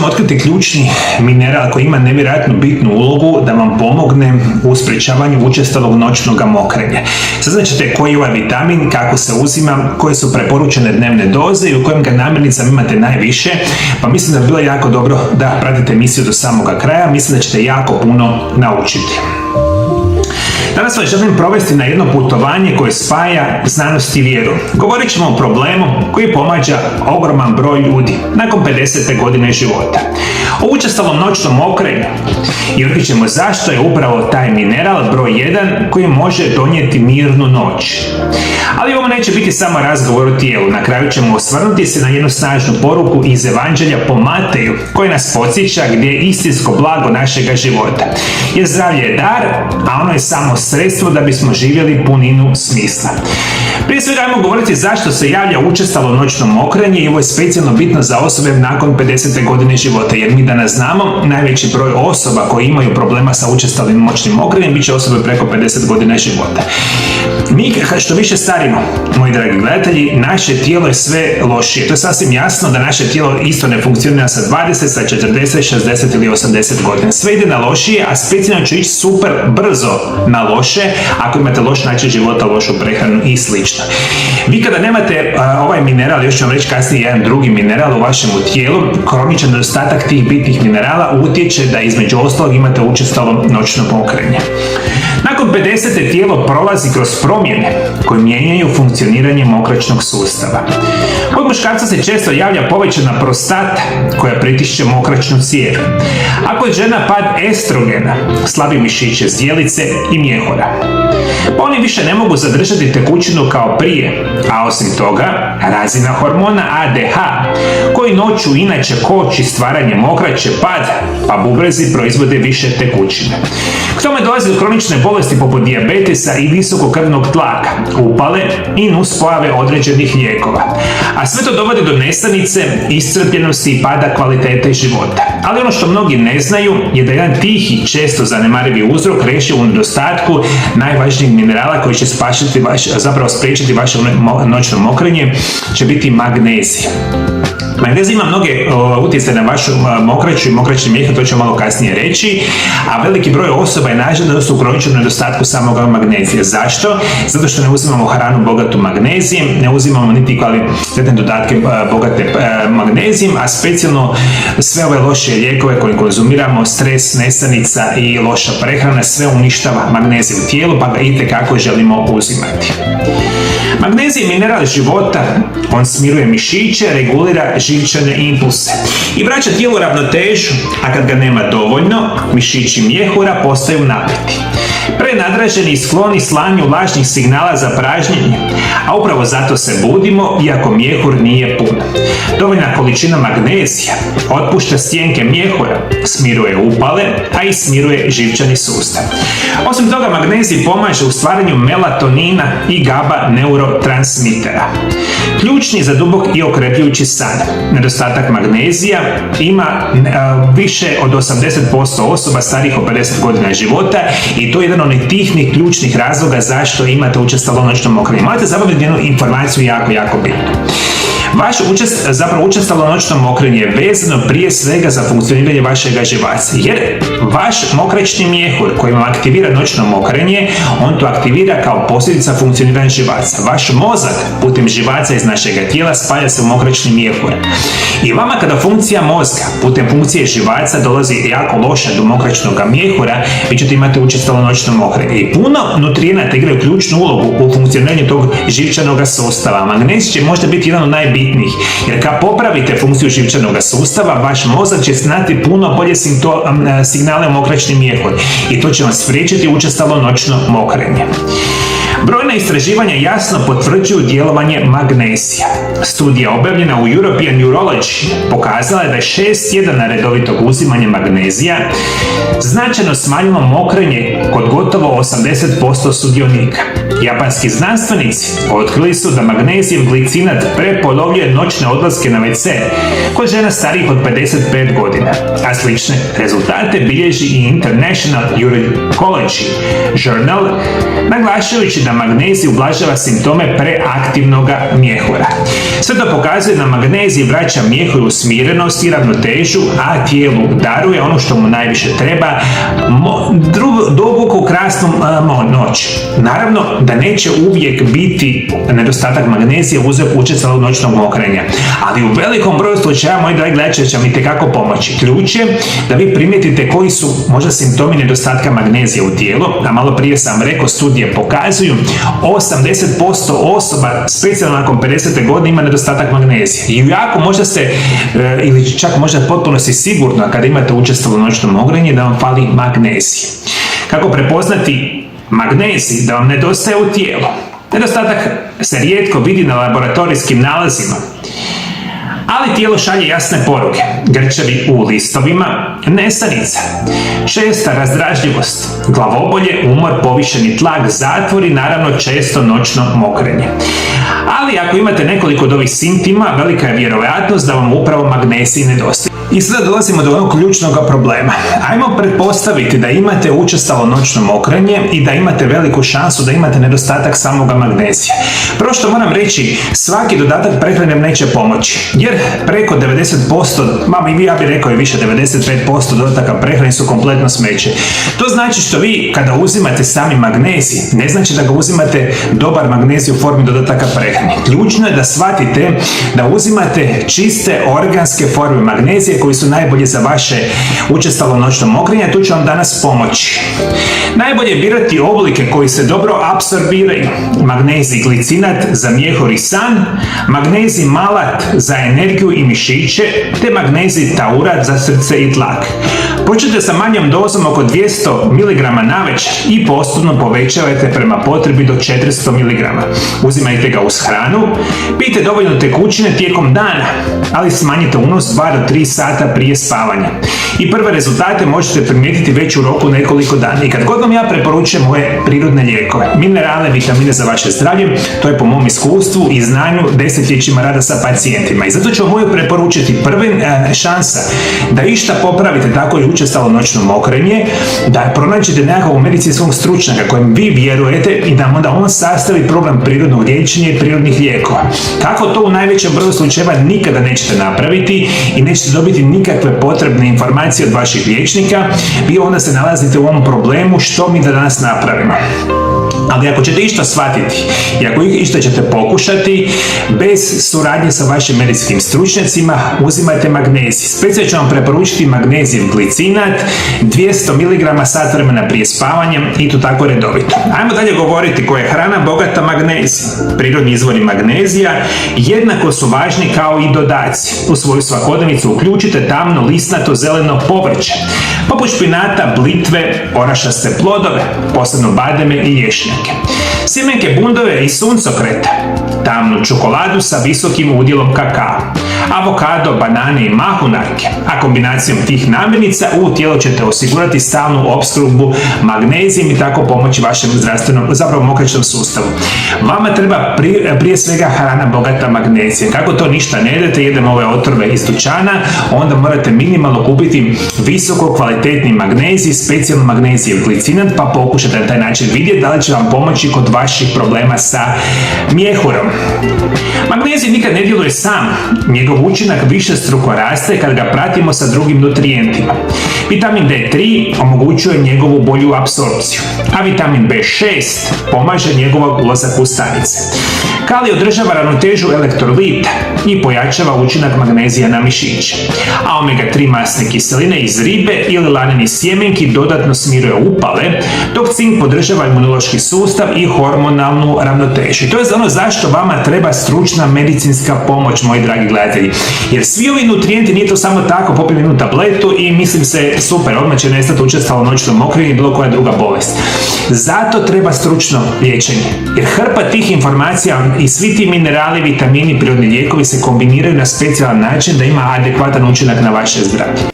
ćemo otkriti ključni mineral koji ima nevjerojatno bitnu ulogu da vam pomogne u sprječavanju učestalog noćnog mokrenja. Saznaćete koji je ovaj vitamin, kako se uzima, koje su preporučene dnevne doze i u kojim ga namirnicama imate najviše, pa mislim da bi bilo jako dobro da pratite emisiju do samoga kraja. Mislim da ćete jako puno naučiti. Danas vas želim provesti na jedno putovanje koje spaja znanost i vjeru. Govorit ćemo o problemu koji pomaže ogroman broj ljudi nakon 50. godine života. O učestalom noćnom mokrenju i otkrit ćemo zašto je upravo taj mineral broj 1 koji može donijeti mirnu noć. Ali ovo neće biti samo razgovor o tijelu. Na kraju ćemo osvrnuti se na jednu snažnu poruku iz Evanđelja po Mateju koji nas podsjeća gdje je istinsko blago našega života. Jer zdravlje je dar, a ono je samo sredstvo da bismo živjeli puninu smisla. Prije svega ajmo govoriti zašto se javlja učestalo noćno mokrenje i ovo je specijalno bitno za osobe nakon 50. godine života, jer mi danas znamo najveći broj osoba koji imaju problema sa učestalim noćnim mokrenjem bit će osobe preko 50 godina života. Mi što više starimo, moji dragi gledatelji, naše tijelo je sve lošije. To je sasvim jasno da naše tijelo isto ne funkcionira sa 20, sa 40, 60 ili 80 godina. Sve ide na lošije, a specijalno će ići super brzo na loše ako imate loš način života, lošu prehranu i slično. Vi kada nemate ovaj mineral, još ću vam reći kasnije jedan drugi mineral u vašem tijelu, kroničan nedostatak tih bitnih minerala utječe da između ostalog imate učestalo noćno mokrenje. Nakon 50. tijelo prolazi kroz promjene koje mijenjaju funkcioniranje mokraćnog sustava. Kod muškarca se često javlja povećana prostata koja pritišće mokraćnu cijev. A kod žena pad estrogena, slabi mišiće zdjelice i mjehura. Pa oni više ne mogu zadržati tekućinu kao prije, a osim toga razina hormona ADH koji noću inače koči stvaranje mokraće pada, pa bubrezi proizvode više tekućine. K tome dolazi do kronične bolesti poput dijabetesa i visokog krvnog tlaka, upale i nuspojave određenih lijekova. A sve to dovodi do nesanice, iscrpljenosti i pada kvalitete života. Ali ono što mnogi ne znaju je da jedan tihi, često zanemarivi uzrok reši u nedostatku najvažnijeg minerala koji će spriječiti vaše noćno mokrenje, će biti magnezij. Magnezij ima mnoge utjecaje na vašu mokraću i mokraćni mjehur, to ću malo kasnije reći, a veliki broj osoba je nažalost u kroničnom nedostatku samog magnezija. Zašto? Zato što ne uzimamo hranu bogatu magnezijem, ne uzimamo niti kvalitetne dodatke bogate magnezijem, a specijalno sve ove loše lijekove koje konzumiramo, stres, nesanica i loša prehrana, sve uništava magnezij u tijelu, pa ga itekako želimo uzimati. Magnezij je mineral života, on smiruje mišiće, regulira živčane impulse i vraća tijelu ravnotežu, a kad ga nema dovoljno, mišići mjehura postaju napeti, prenadraženi i skloni slanju lažnih signala za pražnjenje, a upravo zato se budimo iako mjehur nije pun. Dovoljna količina magnezija otpušta stjenke mjehura, smiruje upale, a i smiruje živčani sustav. Osim toga, magnezij pomaže u stvaranju melatonina i GABA neurotransmitera. Ključni za dubok i okrepljujući san. Nedostatak magnezija ima više od 80% osoba starijih od 50 godina života i to je jedan od tih ključnih razloga zašto imate učestalo noćno mokrenje. Morate zabaviti jednu informaciju jako bitnu. Vaše učestalo noćno mokrenje je vezano prije svega za funkcioniranje vašega živaca, jer vaš mokraćni mjehur koji vam aktivira noćno mokrenje, on to aktivira kao posljedica funkcioniranja živaca. Vaš mozak putem živaca iz našega tijela spaja se u mokraćni mjehur. I vama kada funkcija mozga putem funkcije živaca dolazi jako loša do mokraćnog mjehura, vi ćete imati učestalo noćno mokrenje. I puno nutrijenata igraju ključnu ulogu u funkcioniranju tog živčanog sustava. Magnezij će možda biti jedan od najbitnijih, jer kad popravite funkciju živčanog sustava, vaš mozak će znati puno bolje signale o mokraćni mjehur i to će vam spriječiti učestalo noćno mokrenje. Brojna istraživanja jasno potvrđuju djelovanje magnezija. Studija objavljena u European Urology pokazala je da je 6 tjedana redovitog uzimanja magnezija značajno smanjilo mokrenje kod gotovo 80% sudionika. Japanski znanstvenici otkrili su da magnezijev glicinat prepolovljuje noćne odlaske na WC kod žena starijih od 55 godina, a slične rezultate bilježi i International Urology Journal, naglašujući da magnezij ublažava simptome preaktivnog mjehura. Sve to pokazuje da magnezij vraća mjehur u smirenost i ravnotežu, a tijelu daruje ono što mu najviše treba, duboku krasnu noć. Naravno da neće uvijek biti nedostatak magnezija uzrok učestalog noćnog mokrenja, ali u velikom broju slučajeva, moji dragi gledatelji, će vam itekako pomoći. Ključ je da vi primijetite koji su možda simptomi nedostatka magnezija u tijelu, a malo prije sam rekao, studije pokazuju 80% osoba, specijalno nakon 50. godine, ima nedostatak magnezija. I jako možda ste, ili čak možda potpuno si sigurno kada imate učestalo noćno mokrenje, da vam fali magnezij. Kako prepoznati magnezij da vam nedostaje u tijelu? Nedostatak se rijetko vidi na laboratorijskim nalazima, ali tijelo šalje jasne poruke. Grčevi u listovima, nesanica, česta razdražljivost, glavobolje, umor, povišeni tlak, zatvor i naravno često noćno mokrenje. Ali ako imate nekoliko od ovih simptoma, velika je vjerojatnost da vam upravo magnezij nedostaje. I sada dolazimo do onog ključnog problema. Ajmo pretpostaviti da imate učestalo noćno mokrenje i da imate veliku šansu da imate nedostatak samoga magnezija. Prvo što moram reći, svaki dodatak prehrane neće pomoći, jer preko 90%, ja bih rekao i više, 95% dodataka prehrane su kompletno smeće. To znači što vi kada uzimate sami magnezij, ne znači da ga uzimate dobar magnezij u formi dodataka prehrane. Ključno je da shvatite da uzimate čiste organske forme magnezije koji su najbolje za vaše učestalo noćno mokrenje, tu ću vam danas pomoći. Najbolje je birati oblike koji se dobro apsorbiraju. Magnezij glicinat za mjehur i san, magnezij malat za energiju i mišiće, te magnezij taurat za srce i tlak. Počnite sa manjom dozom oko 200 mg navečer i postupno povećavajte prema potrebi do 400 mg. Uzimajte ga uz hranu, pijte dovoljno tekućine tijekom dana, ali smanjite unos 2 do 3 sata prije spavanja. I prve rezultate možete primijetiti već u roku nekoliko dana. I kad god vam ja preporučujem moje prirodne lijekove, minerale, vitamine za vaše zdravlje, to je po mom iskustvu i znanju desetljećima rada sa pacijentima. I zato ću vam uvijek preporučiti prva šansa da išta popravite tako i učestalo noćno mokrenje, da pronađete nekakvog medicinskog stručnjaka kojem vi vjerujete i da onda on sastavi problem prirodnog liječenja i prirodnih lijekova. Kako to u najvećem broju slučajeva nikada nećete napraviti i nećete dobiti nikakve potrebne informacije od vaših liječnika, vi onda se nalazite u ovom problemu što mi da danas napravimo. Ali ako ćete išta shvatiti i ako išta ćete pokušati, bez suradnje sa vašim medicinskim stručnjacima, uzimajte magnezij. Specijalno ću vam preporučiti magnezijev glicinat, 200 mg sat vremena prije spavanja i to tako redovito. Ajmo dalje govoriti koja je hrana bogata magnezij. Prirodni izvori magnezija jednako su važni kao i dodaci. U svoju svakodnevnicu uključite tamno lisnato zeleno povrće, poput špinata, blitve, orašaste plodove, posebno bademe i ješnjake. Sjemenke bundove i suncokreta, tamnu čokoladu sa visokim udjelom kakao, avokado, banane i mahunarke, a kombinacijom tih namirnica u tijelo ćete osigurati stalnu opskrbu magnezijem i tako pomoći vašem zdravstvenom, zapravo mokraćnom sustavu. Vama treba prije svega hrana bogata magnezijem. Kako to ništa ne jedete, jedemo ove otrove iz dućana, onda morate minimalno kupiti visoko kvalitetni magnezij, specijalno magnezijev glicinat, pa pokušajte na taj način vidjeti da li će vam pomoći kod vaših problema sa mjehurom. Magnezij nikad ne djeluje sam, njegov učinak višestruko raste kad ga pratimo sa drugim nutrijentima. Vitamin D3 omogućuje njegovu bolju apsorpciju, a vitamin B6 pomaže njegov ulazak u stanice. Kalij održava ravnotežu elektrolita i pojačava učinak magnezija na mišiće, a omega-3 masne kiseline iz ribe ili laneni sjemenki dodatno smiruje upale, dok cink podržava imunološki sustav i hormonalnu ravnotežu. I to je ono zašto vama treba stručna medicinska pomoć, moji dragi gledatelji. Jer svi ovi nutrijenti, nije to samo tako, popim jednu tabletu i mislim se super, odmah će nestati učestalo noćno mokrenje i bilo koja druga bolest. Zato treba stručno liječenje. Jer hrpa tih informacija i svi ti minerali, vitamini, prirodni lijekovi se kombiniraju na specijalan način da ima adekvatan učinak na vaše zdravlje.